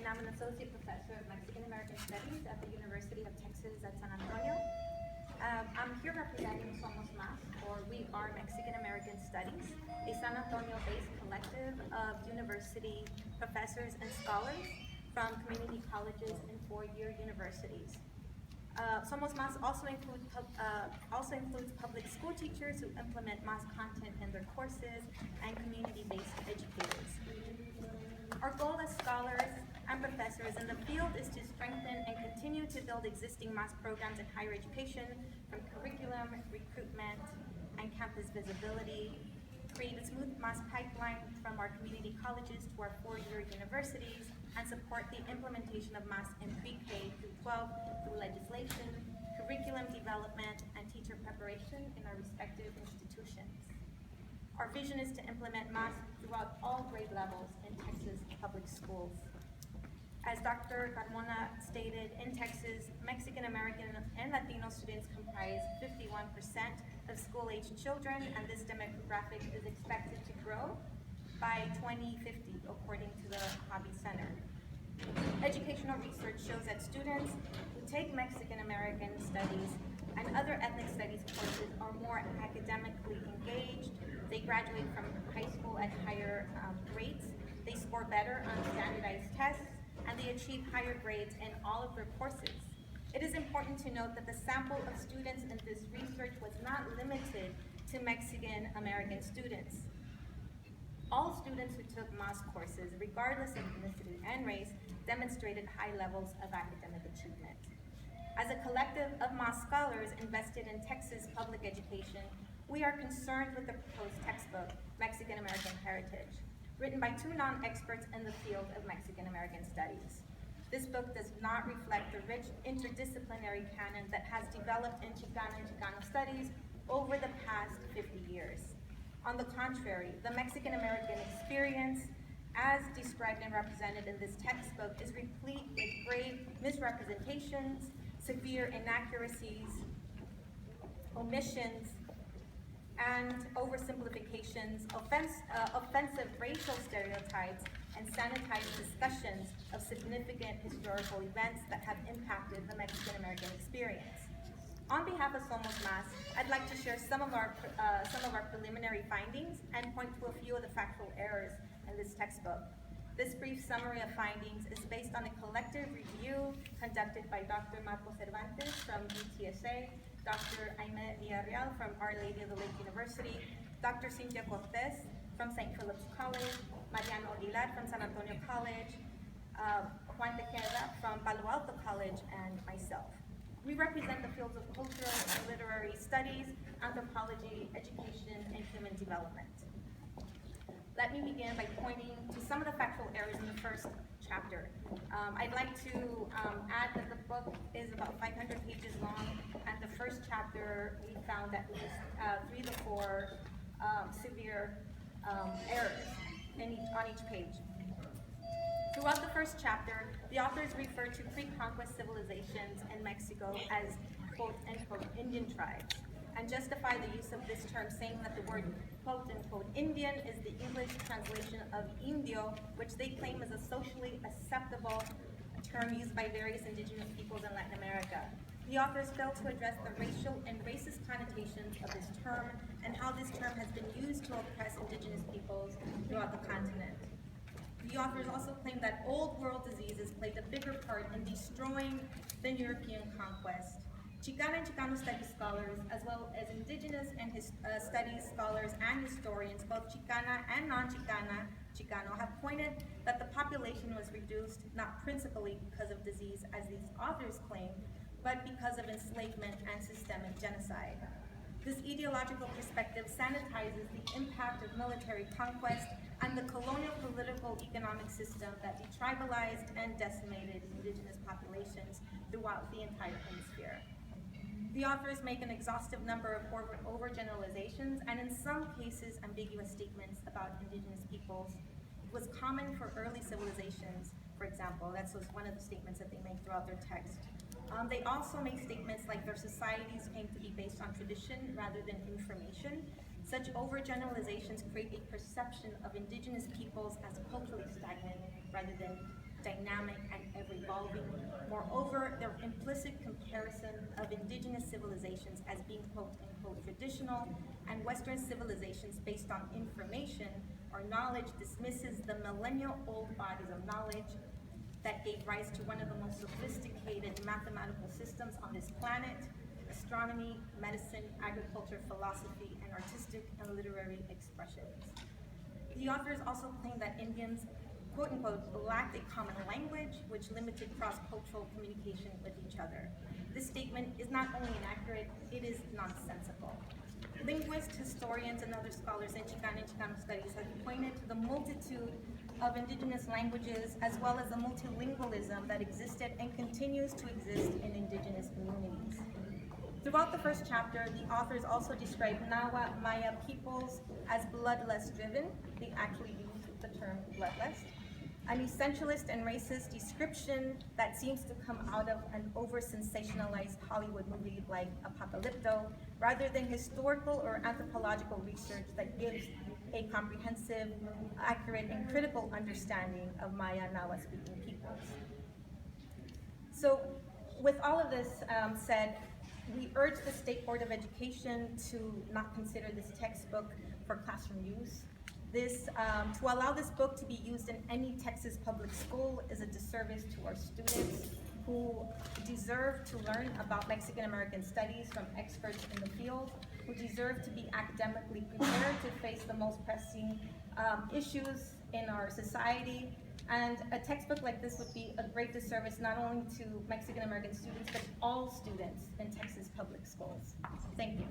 and I'm an associate professor of Mexican American Studies at the University of Texas at San Antonio. I'm here representing Somos Más, or We Are Mexican American Studies, a San Antonio-based collective of university professors and scholars from community colleges and four-year universities. Somos Más also includes public school teachers who implement Más content in their courses and community-based educators. Our goal as scholars and professors in the field is to strengthen and continue to build existing Más programs in higher education, from curriculum, recruitment, and campus visibility, create a smooth Más pipeline from our community colleges to our four-year universities, and support the implementation of Más in pre-K through 12 through legislation, curriculum development, and teacher preparation in our respective institutions. Our vision is to implement Más throughout all grade levels in Texas public schools. As Dr. Carmona stated, in Texas, Mexican American and Latino students comprise 51% of school-aged children, and this demographic is expected to grow by 2050, according to the Hobby Center. Educational research shows that students who take Mexican American studies and other ethnic studies courses are more academically engaged. They graduate from high school at higher rates. They score better on standardized tests, and they achieve higher grades in all of their courses. It is important to note that the sample of students in this research was not limited to Mexican American students. All students who took Más courses, regardless of ethnicity and race, demonstrated high levels of academic achievement. As a collective of Más scholars invested in Texas public education, we are concerned with the proposed textbook, Mexican American Heritage, written by two non-experts in the field of Mexican American studies. This book does not reflect the rich interdisciplinary canon that has developed in Chicana and Chicano studies over the past 50 years. On the contrary, the Mexican American experience, as described and represented in this textbook, is replete with grave misrepresentations, severe inaccuracies, omissions, and oversimplifications, offensive racial stereotypes, and sanitized discussions of significant historical events that have impacted the Mexican American experience. On behalf of Somos Más, I'd like to share some of our preliminary findings and point to a few of the factual errors in this textbook. This brief summary of findings is based on a collective review conducted by Dr. Marco Cervantes from UTSA, Dr. Jaime from Our Lady of the Lake University, Dr. Cynthia Cortez from St. Philip's College, Mariano Aguilar from San Antonio College, Juan Tejeda from Palo Alto College, and myself. We represent the fields of cultural and literary studies, anthropology, education, and human development. Let me begin by pointing to some of the factual errors in the first chapter. I'd like to add that the book is about 500 pages long, and the first chapter we found at least 3 to 4 severe errors on each page. Throughout the first chapter, the authors refer to pre-conquest civilizations in Mexico as quote-unquote Indian tribes, and justify the use of this term, saying that the word quote-unquote Indian is the English translation of indio, which they claim is a socially acceptable term used by various indigenous peoples in Latin America. The authors fail to address the racial and racist connotations of this term and how this term has been used to oppress indigenous peoples throughout the continent. The authors also claim that old world diseases played a bigger part in destroying than European conquest. Chicana and Chicano studies scholars, as well as indigenous and studies scholars and historians, both Chicana and non-Chicana Chicano, have pointed that the population was reduced not principally because of disease, as these authors claim, but because of enslavement and systemic genocide. This ideological perspective sanitizes the impact of military conquest and the colonial political economic system that detribalized and decimated indigenous populations throughout the entire hemisphere. The authors make an exhaustive number of overgeneralizations and in some cases ambiguous statements about indigenous peoples. It was common for early civilizations, for example. That's one of the statements that they make throughout their text. They also make statements like their societies came to be based on tradition rather than information. Such overgeneralizations create a perception of indigenous peoples as culturally stagnant rather than dynamic, and ever-evolving. Moreover, their implicit comparison of indigenous civilizations as being quote-unquote traditional and Western civilizations based on information or knowledge dismisses the millennial-old bodies of knowledge that gave rise to one of the most sophisticated mathematical systems on this planet: astronomy, medicine, agriculture, philosophy, and artistic and literary expressions. The authors also claim that Indians, quote-unquote, lacked a common language, which limited cross-cultural communication with each other. This statement is not only inaccurate, it is nonsensical. Linguists, historians, and other scholars in Chicana and Chicano studies have pointed to the multitude of indigenous languages as well as the multilingualism that existed and continues to exist in indigenous communities. Throughout the first chapter, the authors also describe Nawa Maya peoples as bloodlust driven. They actually use the term bloodlust, an essentialist and racist description that seems to come out of an over-sensationalized Hollywood movie like Apocalypto, rather than historical or anthropological research that gives a comprehensive, accurate, and critical understanding of Maya Nawa-speaking peoples. So, with all of this said, we urge the State Board of Education to not consider this textbook for classroom use. To allow this book to be used in any Texas public school is a disservice to our students who deserve to learn about Mexican American studies from experts in the field, who deserve to be academically prepared to face the most pressing issues in our society. And a textbook like this would be a great disservice not only to Mexican American students, but all students in Texas public schools. Thank you.